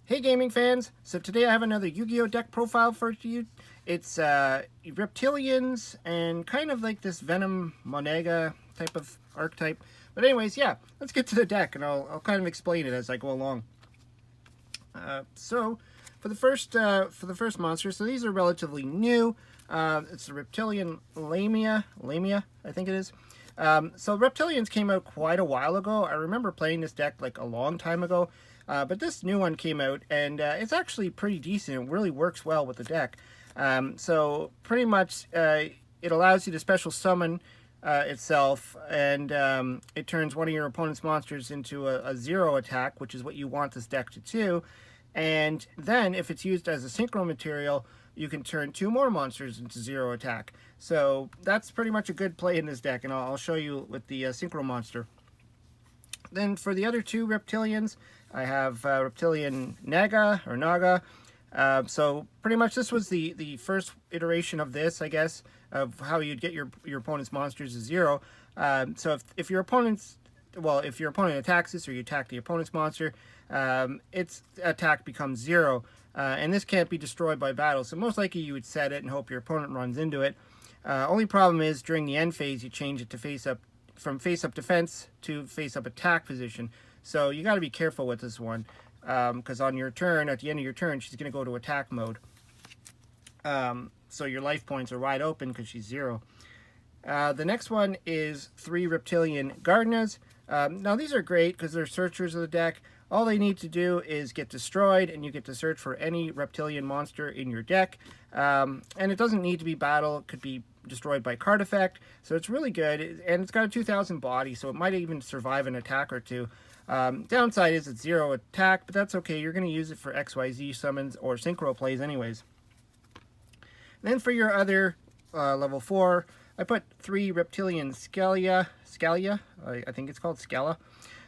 Hey gaming fans, so today I have another Yu-Gi-Oh deck profile for you. It's Reptilians and kind of like this Vennominaga type of archetype. But anyways, yeah, let's get to the deck and I'll kind of explain it as I go along. So for the first monster, so these are relatively new. It's the Reptilian Lamia, I think it is. So Reptilians came out quite a while ago. I remember playing this deck like a long time ago. But this new one came out, and it's actually pretty decent. It really works well with the deck. So pretty much it allows you to special summon itself, and it turns one of your opponent's monsters into a 0 attack, which is what you want this deck to do. And then if it's used as a synchro material, you can turn 2 more monsters into 0 attack. So that's pretty much a good play in this deck, and I'll show you with the synchro monster. Then for the other 2 Reptilians, I have Reptiliannaga or Naga. So pretty much this was the first iteration of this, I guess, of how you'd get your opponent's monsters to 0. So if your opponent attacks this or you attack the opponent's monster, its attack becomes 0. And this can't be destroyed by battle. So most likely you would set it and hope your opponent runs into it. Only problem is during the end phase you change it to from face-up defense to face-up attack position. So you got to be careful with this one, because on your turn, at the end of your turn, she's going to go to attack mode. So your life points are wide open because she's 0. The next one is 3 Reptilian Gardenas. Now these are great because they're searchers of the deck. All they need to do is get destroyed, and you get to search for any reptilian monster in your deck. And it doesn't need to be battle. It could be destroyed by card effect. So it's really good. And it's got a 2000 body, so it might even survive an attack or two. Downside is it's 0 attack, but that's okay. You're going to use it for XYZ summons or synchro plays anyways. And then for your other level 4, I put 3 Reptilian Scalia, I think it's called Scala.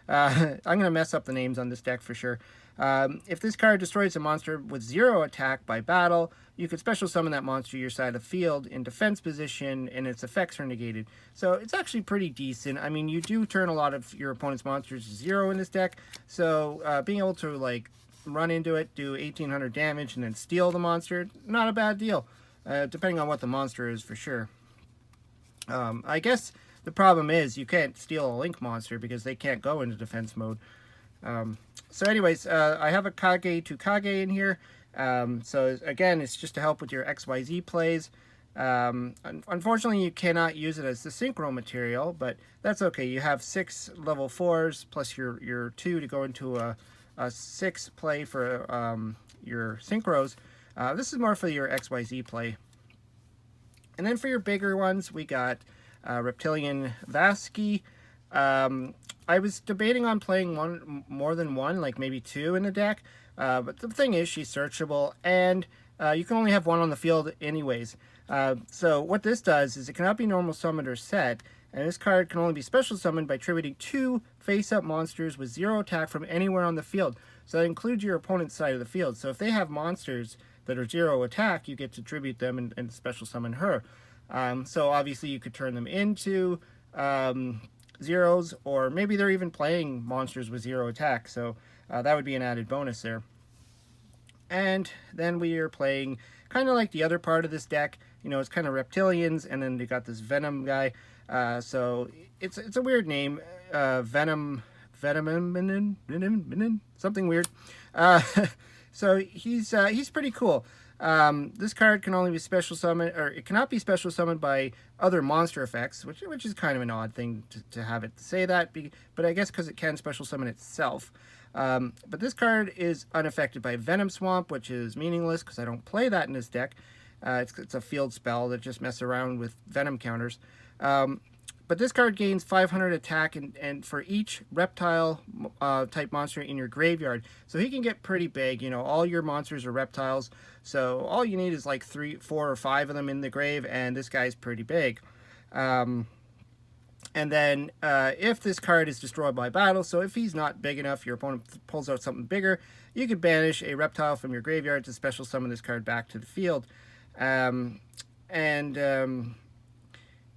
I'm going to mess up the names on this deck for sure. If this card destroys a monster with 0 attack by battle, you could special summon that monster to your side of the field in defense position, and its effects are negated. So it's actually pretty decent. I mean, you do turn a lot of your opponent's monsters to 0 in this deck, so being able to like run into it, do 1800 damage, and then steal the monster, not a bad deal, depending on what the monster is for sure. I guess the problem is you can't steal a Link monster because they can't go into defense mode. So anyways, I have a Kage to Kage in here. So again, it's just to help with your XYZ plays. Unfortunately, you cannot use it as the synchro material, but that's okay. You have 6 level 4s plus your 2 to go into a 6 play for your synchros. This is more for your XYZ play. And then for your bigger ones, we got Reptilian Vasky. I was debating on playing more than one, like maybe 2 in the deck. But the thing is, she's searchable, and you can only have 1 on the field anyways. So what this does is it cannot be normal summoned or set, and this card can only be special summoned by tributing 2 face-up monsters with 0 attack from anywhere on the field. So that includes your opponent's side of the field. So if they have monsters that are 0 attack, you get to tribute them and special summon her. So obviously you could turn them into 0s, or maybe they're even playing monsters with 0 attack. So that would be an added bonus there. And then we are playing kind of like the other part of this deck. You know, it's kind of Reptilians, and then they got this Venom guy. So it's a weird name, Venom, something weird. So he's pretty cool. This card can only be special summoned, or it cannot be special summoned by other monster effects, which is kind of an odd thing to have it say that, but I guess because it can special summon itself. But this card is unaffected by Venom Swamp, which is meaningless because I don't play that in this deck. It's a field spell that just messes around with Venom counters. But this card gains 500 attack and for each reptile type monster in your graveyard. So he can get pretty big. You know, all your monsters are reptiles. So all you need is like 3, 4, or 5 of them in the grave, and this guy's pretty big. And then if this card is destroyed by battle, so if he's not big enough, your opponent pulls out something bigger, you could banish a reptile from your graveyard to special summon this card back to the field.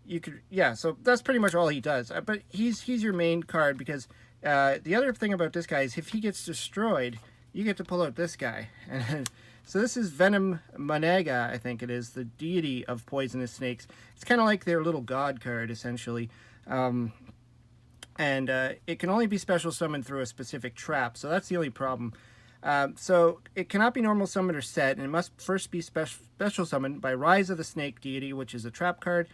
You could, yeah, so that's pretty much all he does. But he's your main card because the other thing about this guy is if he gets destroyed, you get to pull out this guy. And so this is Vennominaga, I think it is, the deity of poisonous snakes. It's kind of like their little god card, essentially. And it can only be special summoned through a specific trap, so that's the only problem. So it cannot be normal summoned or set, and it must first be special summoned by Rise of the Snake Deity, which is a trap card,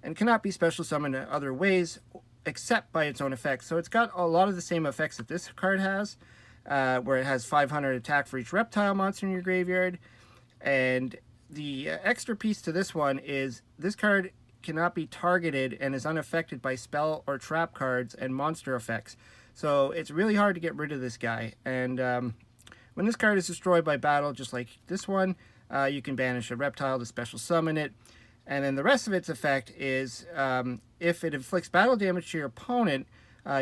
and cannot be special summoned in other ways except by its own effects. So it's got a lot of the same effects that this card has, where it has 500 attack for each reptile monster in your graveyard. And the extra piece to this one is this card cannot be targeted and is unaffected by spell or trap cards and monster effects. So it's really hard to get rid of this guy. And when this card is destroyed by battle, just like this one, you can banish a reptile to special summon it. And then the rest of its effect is if it inflicts battle damage to your opponent,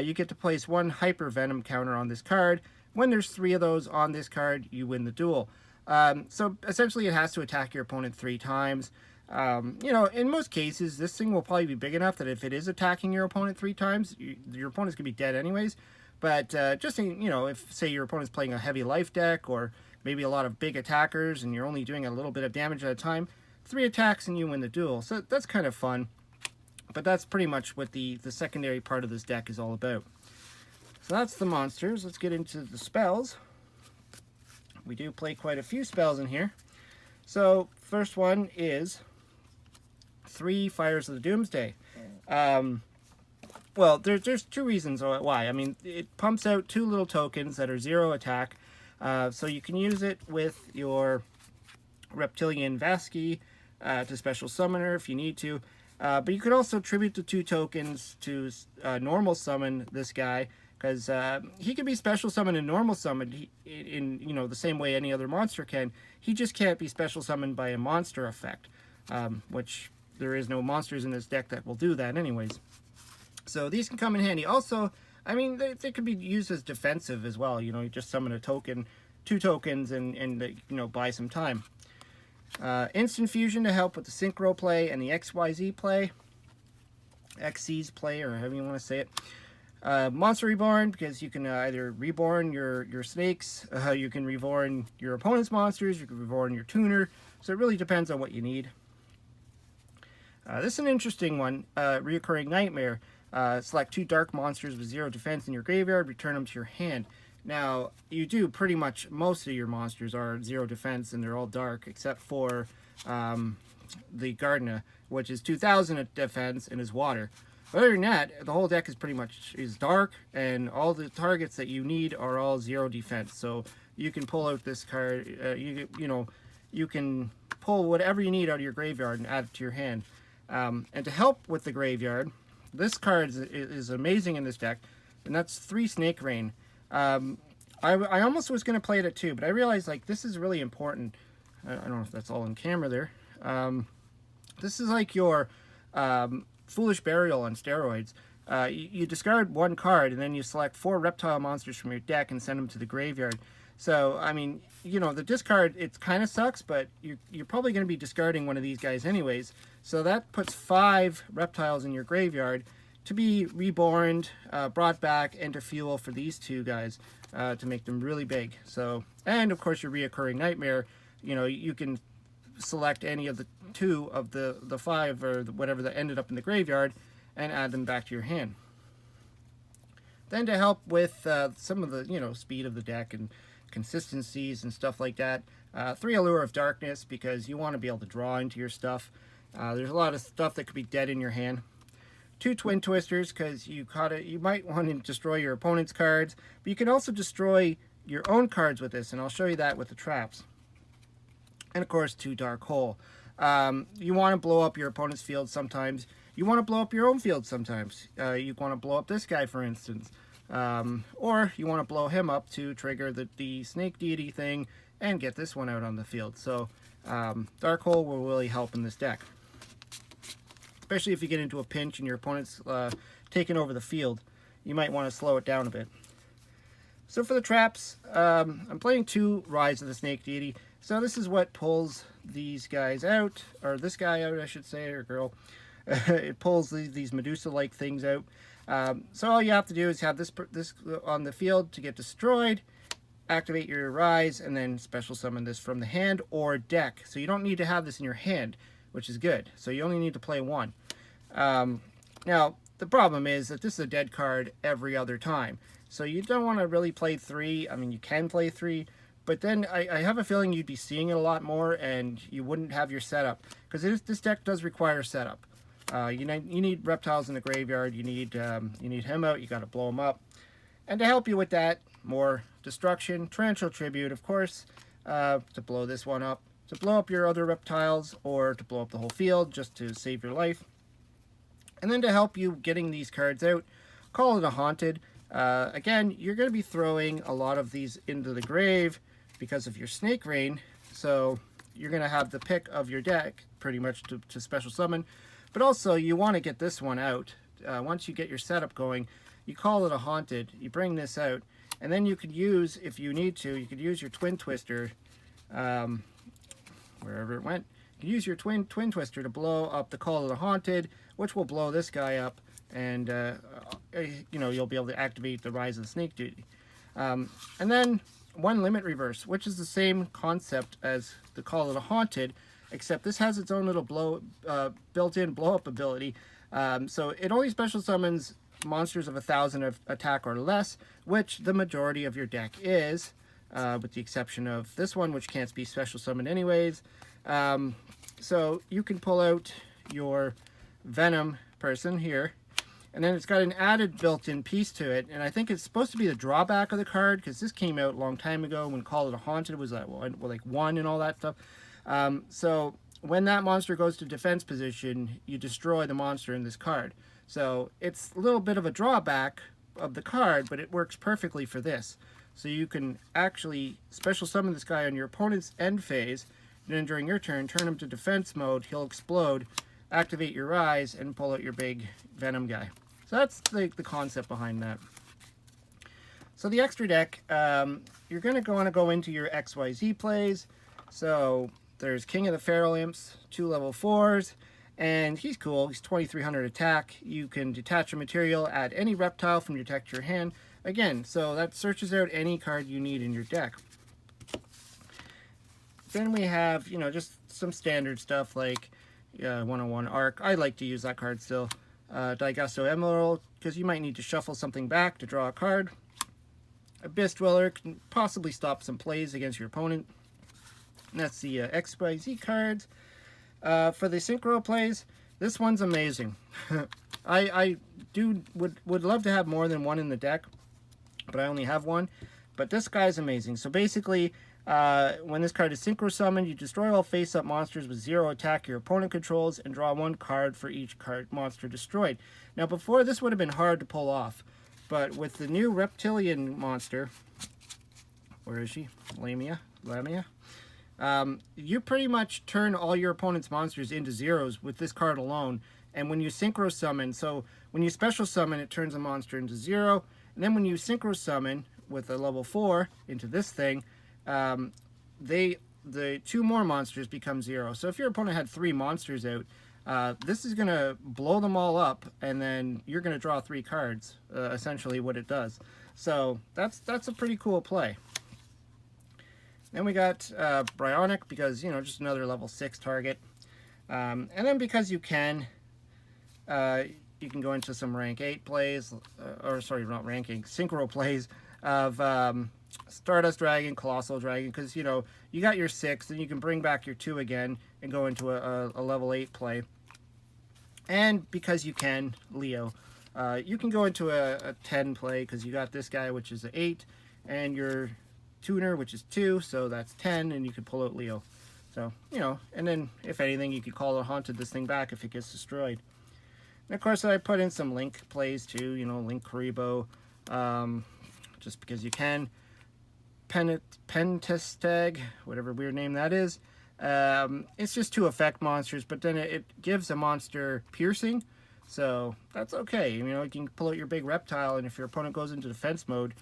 you get to place one hyper venom counter on this card. When there's 3 of those on this card, you win the duel. So essentially it has to attack your opponent 3 times. You know, in most cases, this thing will probably be big enough that if it is attacking your opponent 3 times, your opponent's going to be dead anyways. But just, you know, if, say, your opponent's playing a heavy life deck or maybe a lot of big attackers and you're only doing a little bit of damage at a time, 3 attacks and you win the duel. So that's kind of fun. But that's pretty much what the secondary part of this deck is all about. So that's the monsters. Let's get into the spells. We do play quite a few spells in here. So first one is 3 Fires of the Doomsday. Well, there's 2 reasons why. I mean, it pumps out 2 little tokens that are 0 attack. So you can use it with your Reptilianne Vasky to special summoner if you need to. But you could also tribute the 2 tokens to normal summon this guy, because he can be special summoned and normal summoned in you know, the same way any other monster can. He just can't be special summoned by a monster effect, which there is no monsters in this deck that will do that anyways. So these can come in handy. Also, I mean, they could be used as defensive as well. You know, you just summon a token, 2 tokens, and you know, buy some time. Instant Fusion to help with the Synchro play and the XYZ play. XC's play, or however you want to say it. Monster Reborn, because you can either reborn your snakes, you can reborn your opponent's monsters, you can reborn your tuner, so it really depends on what you need. This is an interesting one, Reoccurring Nightmare. Select 2 dark monsters with 0 defense in your graveyard, return them to your hand. Now, you do pretty much, most of your monsters are 0 defense and they're all dark, except for the Gardena, which is 2,000 defense and is water. Other than that, the whole deck is pretty much dark, and all the targets that you need are all 0 defense. So you can pull out this card, you know, you can pull whatever you need out of your graveyard and add it to your hand. And to help with the graveyard, this card is amazing in this deck, and that's 3 Snake Rain. I almost was going to play it at 2, but I realized, like, this is really important. I don't know if that's all on camera there. This is like your Foolish Burial on steroids. You discard 1 card, and then you select 4 reptile monsters from your deck and send them to the graveyard. So, I mean, you know, the discard, it kind of sucks, but you're probably going to be discarding one of these guys anyways. So that puts 5 reptiles in your graveyard to be reborn, brought back, and to fuel for these 2 guys to make them really big. So, and of course your Reoccurring Nightmare, you know, you can select any of the 2 of the 5 or whatever that ended up in the graveyard and add them back to your hand. Then to help with some of the, you know, speed of the deck and consistencies and stuff like that, 3 Allure of Darkness, because you want to be able to draw into your stuff. There's a lot of stuff that could be dead in your hand. 2 Twin Twisters, because you might want to destroy your opponent's cards, but you can also destroy your own cards with this, and I'll show you that with the traps. And of course, 2 Dark Hole. You want to blow up your opponent's field sometimes. You want to blow up your own field sometimes. You want to blow up this guy, for instance. Or you want to blow him up to trigger the Snake Deity thing and get this one out on the field. So Dark Hole will really help in this deck, especially if you get into a pinch and your opponent's taking over the field. You might want to slow it down a bit. So for the traps, I'm playing 2 Rise of the Snake Deity. So this is what pulls these guys out, or this guy out, I should say, or girl. It pulls these Medusa-like things out. So all you have to do is have this on the field to get destroyed, activate your rise, and then special summon this from the hand or deck. So you don't need to have this in your hand, which is good. So you only need to play one. Now, the problem is that this is a dead card every other time. So you don't want to really play 3. I mean, you can play 3, but then I have a feeling you'd be seeing it a lot more, and you wouldn't have your setup. Because this deck does require setup. You need reptiles in the graveyard. You need him out. You got to blow him up. And to help you with that, more destruction, torrential tribute, of course, to blow this one up, to blow up your other reptiles, or to blow up the whole field just to save your life. And then to help you getting these cards out, call it a haunted. Again, you're going to be throwing a lot of these into the grave because of your snake rain, so you're going to have the pick of your deck pretty much to special summon. But also, you want to get this one out. Once you get your setup going, you call it a haunted, you bring this out, and then you could use, if you need to, you could use your twin twister, wherever it went. You can use your twin twister to blow up the call of the haunted, which will blow this guy up, and you'll be able to activate the rise of the snake duty. And then one limit reverse, which is the same concept as the call of the haunted, except this has its own little built-in blow-up ability. So it only special summons monsters of 1,000 of attack or less, which the majority of your deck is, with the exception of this one, which can't be special summoned anyways. So you can pull out your Venom person here, and then it's got an added built-in piece to it, and I think it's supposed to be the drawback of the card, because this came out a long time ago when Call It a Haunted was like, like 1 and all that stuff. So when that monster goes to defense position, you destroy the monster in this card. So it's a little bit of a drawback of the card, but it works perfectly for this. So you can actually special summon this guy on your opponent's end phase, and then during your turn, turn him to defense mode, he'll explode, activate your rise, and pull out your big Venom guy. So that's the concept behind that. So the extra deck, you're going to want to go into your XYZ plays. So there's King of the Feral Imps, 2 level 4s, and he's cool. He's 2,300 attack. You can detach a material, add any reptile from your deck to your hand. Again, so that searches out any card you need in your deck. Then we have, just some standard stuff like 101 Arc. I like to use that card still. Digasto Emerald, because you might need to shuffle something back to draw a card. Abyss Dweller can possibly stop some plays against your opponent. And that's the XYZ cards. For the synchro plays, this one's amazing. I would love to have more than one in the deck, but I only have one. But this guy's amazing. So basically, when this card is synchro summoned, you destroy all face-up monsters with 0 attack your opponent controls and draw 1 card for each card monster destroyed. Now before, this would have been hard to pull off, but with the new Reptilianne monster, where is she? Lamia? You pretty much turn all your opponent's monsters into zeros with this card alone. And when you synchro summon, so when you special summon, it turns a monster into 0. And then when you synchro summon with a level 4 into this thing, the 2 more monsters become 0. So if your opponent had 3 monsters out, this is going to blow them all up, and then you're going to draw 3 cards, essentially what it does. So that's a pretty cool play. Then we got Bryonic, because, just another level 6 target. And then because you can go into some rank 8 plays, or sorry, not ranking, synchro plays of Stardust Dragon, Colossal Dragon, because, you got your 6, then you can bring back your 2 again and go into a level 8 play. And because you can, Leo, you can go into a 10 play, because you got this guy, which is an 8, and your tuner, which is 2, so that's 10, and you can pull out Leo. So, and then, if anything, you could call it haunted this thing back if it gets destroyed. And of course, I put in some Link plays too, Link Karibo, just because you can. Pentestag, whatever weird name that is. It's just 2 effect monsters, but then it gives a monster piercing, so that's okay. You can pull out your big reptile, and if your opponent goes into defense mode,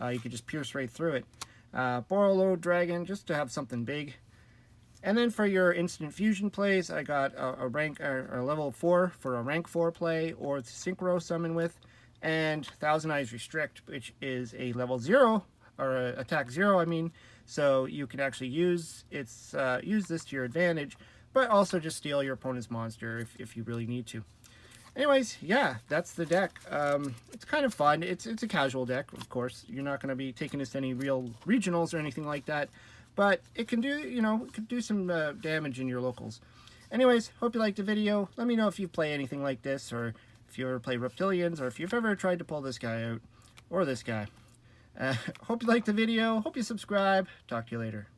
you can just pierce right through it. Borolo Dragon, just to have something big. And then for your instant fusion plays, I got a level 4 for a rank 4 play, or synchro summon with, and Thousand Eyes Restrict, which is a level 0 or attack 0, I mean, so you can actually use use this to your advantage, but also just steal your opponent's monster if you really need to. Anyways, yeah, that's the deck. It's kind of fun. It's a casual deck, of course. You're not going to be taking this to any real regionals or anything like that, but it can do, you know, it can do some damage in your locals. Anyways, hope you liked the video. Let me know if you play anything like this, or if you ever play Reptilians, or if you've ever tried to pull this guy out, or this guy. Hope you liked the video. Hope you subscribe. Talk to you later.